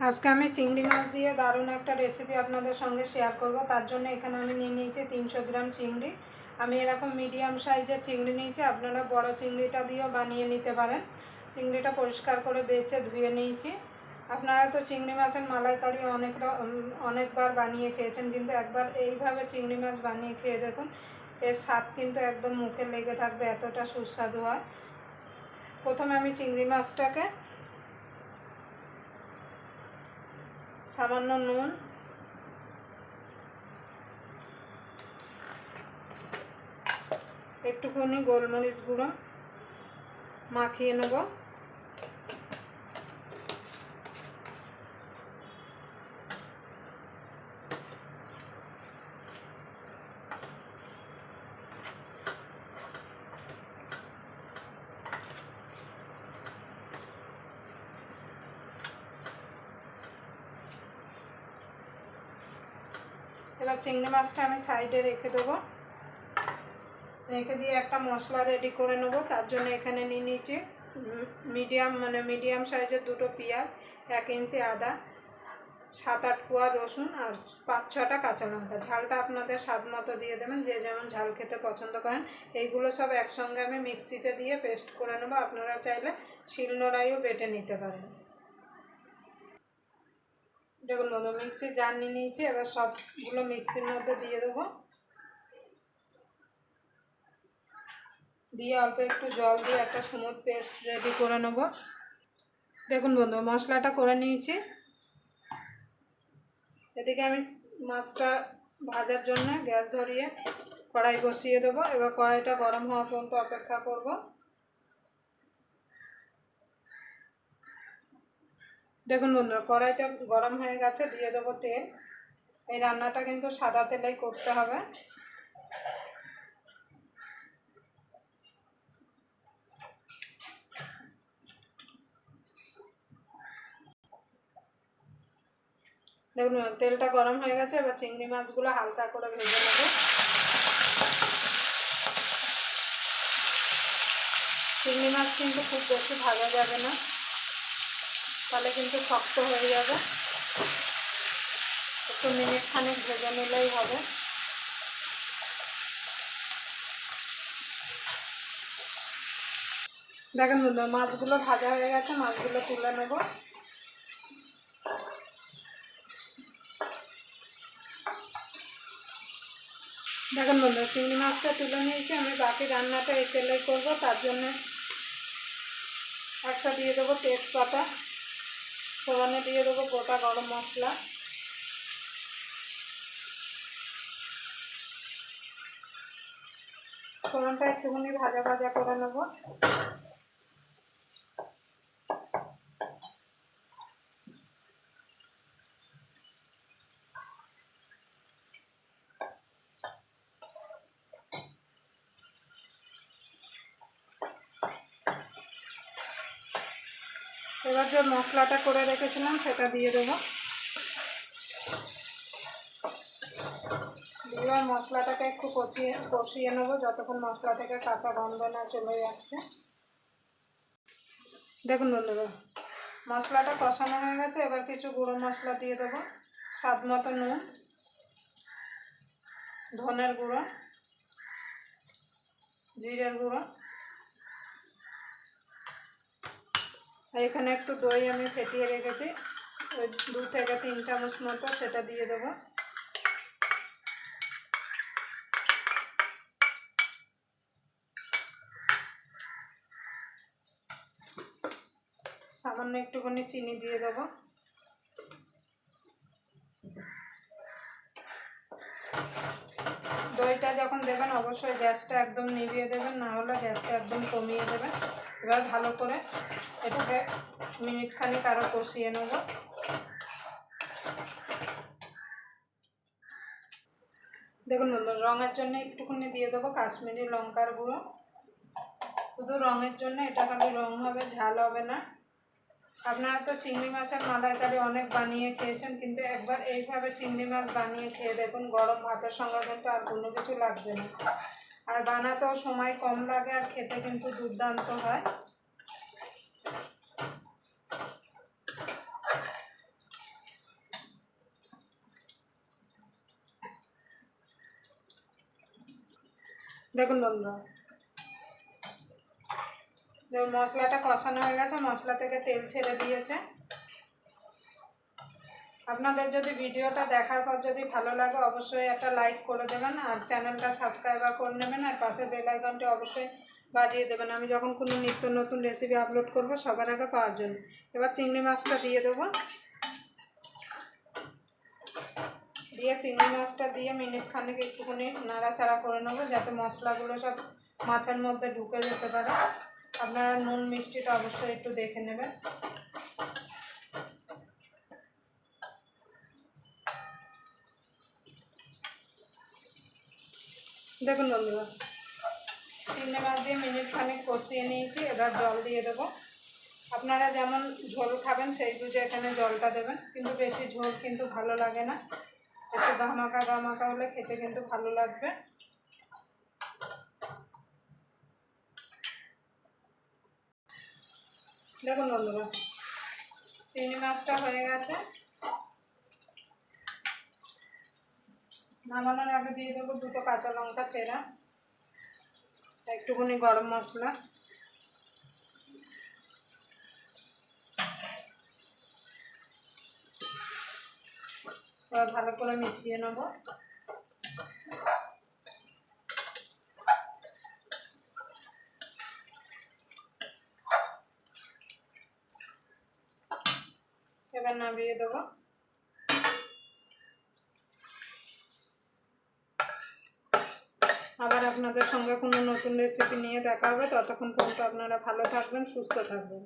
আজকে আমি চিংড়ি মাছ দিয়ে দারুণ একটা রেসিপি আপনাদের সঙ্গে শেয়ার করব। তার জন্য এখানে আমি নিয়ে নিয়েছি 300 গ্রাম চিংড়ি। আমি এরকম মিডিয়াম সাইজের চিংড়ি নিয়েছি, আপনারা বড় চিংড়িটা দিয়েও বানিয়ে নিতে পারেন। চিংড়িটা পরিষ্কার করে বেছে ধুয়ে নিয়েছি। আপনারা তো চিংড়ি মাছের মালাইকারি অনেকবার বানিয়ে খেয়েছেন, কিন্তু একবার এইভাবে চিংড়ি মাছ বানিয়ে খেয়ে দেখুন, এর স্বাদ কিন্তু একদম মুখে লেগে থাকবে, এতটা সুস্বাদু হয়। প্রথমে আমি চিংড়ি মাছটাকে সামান্য নুন, একটুখানি গোলমরিচ গুঁড়ো মাখিয়ে নেব। এবার চিংড়ি মাছটা আমি সাইডে রেখে দেবো। রেখে দিয়ে একটা মশলা রেডি করে নেবো। তার জন্য এখানে নিয়ে নিয়েছি মিডিয়াম সাইজের 2টো পেঁয়াজ, 1 ইঞ্চি আদা, 7-8 কোয়া রসুন আর 5-6টা কাঁচা লঙ্কা। ঝালটা আপনাদের স্বাদ মতো দিয়ে দেবেন, যে যেমন ঝাল খেতে পছন্দ করেন। এইগুলো সব একসঙ্গে আমি মিক্সিতে দিয়ে পেস্ট করে নেবো। আপনারা চাইলে শিলনোড়ায়ও বেটে নিতে পারেন। দেখুন বন্ধু, মিক্সির জার নিয়ে নিয়েছি। এবার সবগুলো মিক্সির মধ্যে দিয়ে দেবো। দিয়ে অল্প একটু জল দিয়ে একটা স্মুথ পেস্ট রেডি করে নেব। দেখুন বন্ধু, মশলাটা করে নিয়েছি। এদিকে আমি মাছটা ভাজার জন্য গ্যাস ধরিয়ে কড়াই বসিয়ে দেবো। এবার কড়াইটা গরম হওয়া পর্যন্ত অপেক্ষা করব। দেখুন বন্ধু, কড়াইটা গরম হয়ে গেছে, দিয়ে দেবো তেল। এই রান্নাটা কিন্তু সাদা তেলেই করতে হবে। দেখুন তেলটা গরম হয়ে গেছে। এবার চিংড়ি মাছগুলো হালকা করে ভেজে নেব। চিংড়ি মাছ কিন্তু খুব বেশি ভাজা যাবে না, তাহলে কিন্তু শক্ত হয়ে যাবে। একটু মিনিট খানেক ভেজে নিলেই হবে। দেখেন বন্ধু, মাছগুলো ভাজা হয়ে গেছে, মাছগুলো তুলে নেব। দেখেন বন্ধু, চিংড়ি মাছটা তুলে নিয়েছি। আমি বাকি রান্নাটা এই তেলেই করবো। তার জন্য একটা দিয়ে দেবো তেজপাতা, ফোড়নে দিয়ে দেবো গোটা গরম মশলা, ফোড়নটা একটুখানি ভাজা ভাজা করে নেব। এবার যে মশলাটা করে রেখেছিলাম সেটা দিয়ে দেবো। এবার মশলাটাকে একটু কষিয়ে নেবো, যতক্ষণ মশলা থেকে কাঁচা গন্ধ না চলে যাচ্ছে। দেখুন বন্ধুরা, মশলাটা কষানো হয়ে গেছে। এবার কিছু গুঁড়ো মশলা দিয়ে দেবো। স্বাদ মতো নুন, ধনের গুঁড়ো, জিরের গুঁড়ো, আর এখানে একটু দই আমি ফেটিয়ে রেখেছি, ওই 2 থেকে 3 চামচ মতো, সেটা দিয়ে দেবো। সামান্য একটুখানি চিনি দিয়ে দেবো। দইটা যখন দেবেন অবশ্যই গ্যাসটা একদম নিভিয়ে দেবেন, না হলে গ্যাসটা একদম কমিয়ে দেবেন। এবার ভালো করে এটাকে মিনিট খানিক আরও কষিয়ে নেব। দেখুন বন্ধু, রঙের জন্য একটুখানি দিয়ে দেবো কাশ্মীরি লঙ্কার গুঁড়ো। শুধু রঙের জন্য, এটা খালি রঙ হবে, ঝাল হবে না। আপনারা তো চিংড়ি মাছের মালাইকারি অনেক বানিয়ে খেয়েছেন, কিন্তু একবার এইভাবে চিংড়ি মাছ বানিয়ে খেয়ে দেখুন, গরম ভাতের সঙ্গে কিন্তু আর কোনো কিছু লাগবে না। আর বানাতেও সময় কম লাগে, আর খেতে কিন্তু দুর্দান্ত হয়। দেখুন বন্ধুরা, দেখুন মশলাটা কষানো হয়ে গেছে, মশলা থেকে তেল ছেড়ে দিয়েছে। আপনাদের যদি ভিডিওটা দেখার পর যদি ভালো লাগে অবশ্যই একটা লাইক করে দেবেন, আর চ্যানেলটা সাবস্ক্রাইবার করে নেবেন, আর পাশে বেল আইকনটি অবশ্যই বাজিয়ে দেবেন আমি যখন কোনো নিত্য নতুন রেসিপি আপলোড করব সবার আগে পাওয়ার জন্য। এবার চিংড়ি মাছটা দিয়ে দেবো, দিয়ে চিংড়ি মাছটা দিয়ে মিনিট খানেক একটুখানি নাড়াচাড়া করে নেবো যাতে মশলাগুলো সব মাছের মধ্যে ঢুকে যেতে পারে। আপনারা নুন মিষ্টিটা অবশ্যই একটু দেখে নেবেন। দেখুন বন্ধুরা, চিংড়ি মাছ দিয়ে মিনিট খানেক কষিয়ে নিয়েছি, এবার জল দিয়ে দেবো। আপনারা যেমন ঝোল খাবেন সেই বুঝে এখানে জলটা দেবেন, কিন্তু বেশি ঝোল কিন্তু ভালো লাগে না, একটু গামাকা গামাকা হলে খেতে কিন্তু ভালো লাগবে। দেখুন বন্ধুরা, চিংড়ি মাছটা হয়ে গেছে। নামানোর আগে দিয়ে দেবো 2টো কাঁচা লঙ্কা চেরা, একটুখানি গরম মশলা, এবার ভালো করে মিশিয়ে নেব। এবার নামিয়ে দেবো। আবার আপনাদের সঙ্গে কোনো নতুন রেসিপি নিয়ে দেখা হবে, ততক্ষণ পর্যন্ত আপনারা ভালো থাকবেন, সুস্থ থাকবেন।